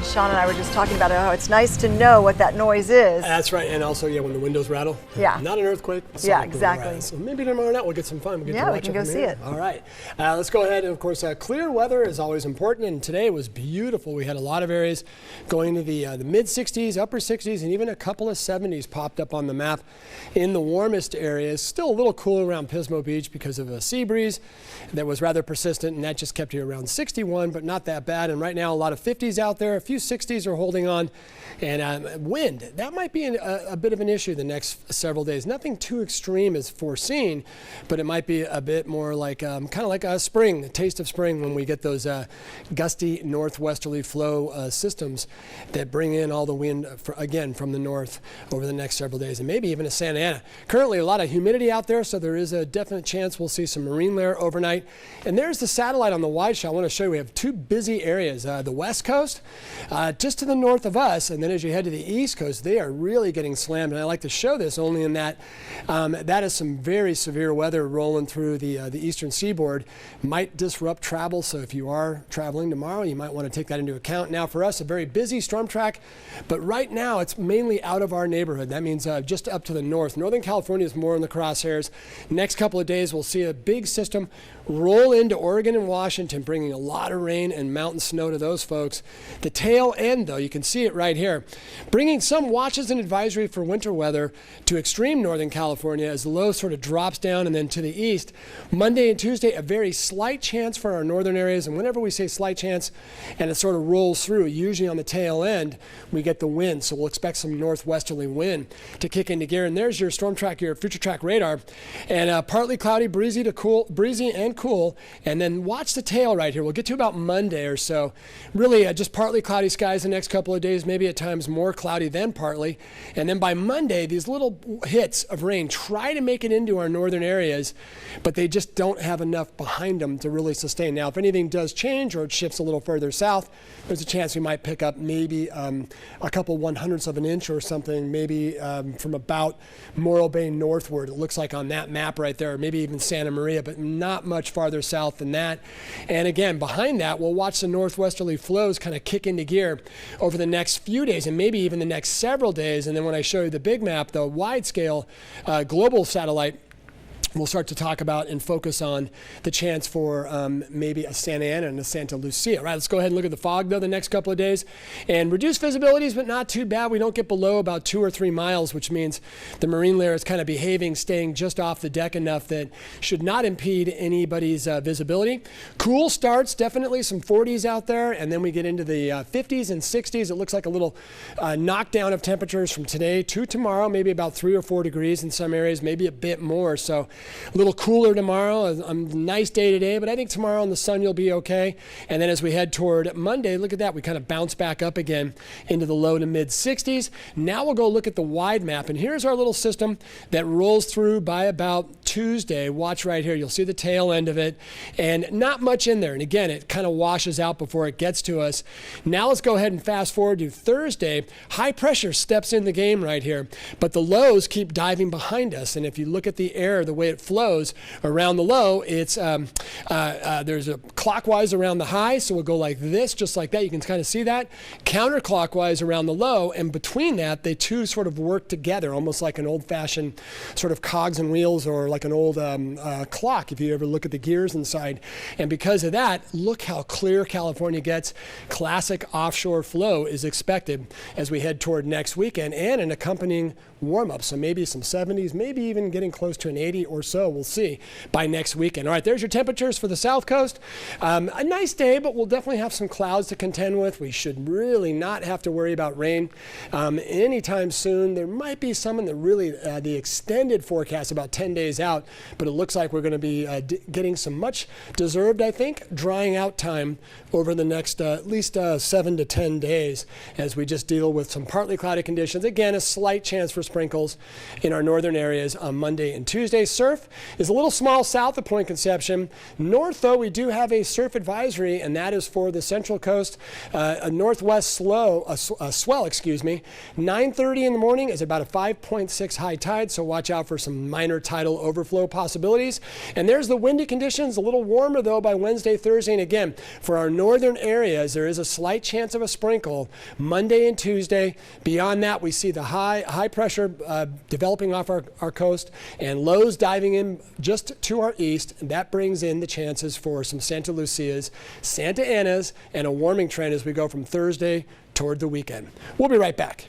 And Sean and I were just talking about how it's nice to know what that noise is. That's right, and also, yeah, when the windows rattle. Yeah. Not an earthquake. Yeah, exactly. So maybe tomorrow night we'll get some fun. Yeah, we can go see it. All right. Let's go ahead. And of course, clear weather is always important, and today was beautiful. We had a lot of areas going to the mid-60s, upper 60s, and even a couple of 70s popped up on the map in the warmest areas. Still a little cool around Pismo Beach because of a sea breeze that was rather persistent, and that just kept you around 61, but not that bad. And right now, a lot of 50s out there. A few 60s are holding on. And wind, that might be a bit of an issue the next several days. Nothing too extreme is foreseen, but it might be a bit more like kind of like a spring, a taste of spring when we get those gusty northwesterly flow systems that bring in all the wind, again, from the north over the next several days, and maybe even to Santa Ana. Currently, a lot of humidity out there, so there is a definite chance we'll see some marine layer overnight. And there's the satellite on the wide shot. I want to show you we have two busy areas. The west coast, just to the north of us, and then as you head to the east coast, they are really getting slammed. And I like to show this only in that that is some very severe weather rolling through the eastern seaboard. Might disrupt travel, so if you are traveling tomorrow, you might want to take that into account. Now for us, a very busy storm track, but right now it's mainly out of our neighborhood. That means just up to the north. Northern California is more in the crosshairs. Next couple of days, we'll see a big system roll into Oregon and Washington, bringing a lot of rain and mountain snow to those folks. The tail end, though, you can see it right here, bringing some watches and advisory for winter weather to extreme Northern California as the low sort of drops down, and then to the east. Monday and Tuesday, a very slight chance for our northern areas, and whenever we say slight chance and it sort of rolls through, usually on the tail end, we get the wind, so we'll expect some northwesterly wind to kick into gear. And there's your storm track, your future track radar, and partly cloudy, breezy and cool, and then watch the tail right here. We'll get to about Monday or so. Really just partly cloudy skies the next couple of days, maybe at times more cloudy than partly. And then by Monday, these little hits of rain try to make it into our northern areas, but they just don't have enough behind them to really sustain. Now, if anything does change or it shifts a little further south, there's a chance we might pick up maybe a couple 100ths of an inch or something, maybe from about Morro Bay northward. It looks like on that map right there, or maybe even Santa Maria, but not much farther south than that. And again, behind that, we'll watch the northwesterly flows kind of kick into gear over the next few days and maybe even the next several days. And then when I show you the big map, the wide scale global satellite, we'll start to talk about and focus on the chance for maybe a Santa Ana and a Santa Lucia. All right, let's go ahead and look at the fog, though, the next couple of days. And reduced visibilities, but not too bad. We don't get below about 2 or 3 miles, which means the marine layer is kind of behaving, staying just off the deck enough that should not impede anybody's visibility. Cool starts, definitely some 40s out there, and then we get into the 50s and 60s. It looks like a little knockdown of temperatures from today to tomorrow, maybe about 3 or 4 degrees in some areas, maybe a bit more. So a little cooler tomorrow, a nice day today, but I think tomorrow in the sun you'll be okay. And then as we head toward Monday, look at that, we kind of bounce back up again into the low to mid 60s. Now we'll go look at the wide map, and here's our little system that rolls through by about Tuesday. Watch right here, you'll see the tail end of it, and not much in there. And again, it kind of washes out before it gets to us. Now let's go ahead and fast forward to Thursday. High pressure steps in the game right here, but the lows keep diving behind us. And if you look at the air, the way it flows around the low, it's there's a clockwise around the high, so we'll go like this, just like that. You can kind of see that. Counterclockwise around the low, and between that, they two sort of work together, almost like an old-fashioned sort of cogs and wheels, or like an old clock, if you ever look at the gears inside. And because of that, look how clear California gets. Classic offshore flow is expected as we head toward next weekend, and an accompanying warm-up, so maybe some 70s, maybe even getting close to an 80 or so, we'll see, by next weekend. All right, there's your temperatures for the south coast. A nice day, but we'll definitely have some clouds to contend with. We should really not have to worry about rain anytime soon. There might be some in the extended forecast about 10 days out, but it looks like we're going to be getting some much deserved, I think, drying out time over the next at least 7 to 10 days as we just deal with some partly cloudy conditions. Again, a slight chance for sprinkles in our northern areas on Monday and Tuesday. surf is a little small south of Point Conception. North, though, we do have a surf advisory, and that is for the Central Coast, a northwest swell, 9:30 in the morning is about a 5.6 high tide, so watch out for some minor tidal overflow possibilities. And there's the windy conditions, a little warmer, though, by Wednesday, Thursday, and again, for our northern areas, there is a slight chance of a sprinkle Monday and Tuesday. Beyond that, we see the high pressure developing off our coast and lows diving in just to our east. And that brings in the chances for some Santa Lucias, Santa Anas, and a warming trend as we go from Thursday toward the weekend. We'll be right back.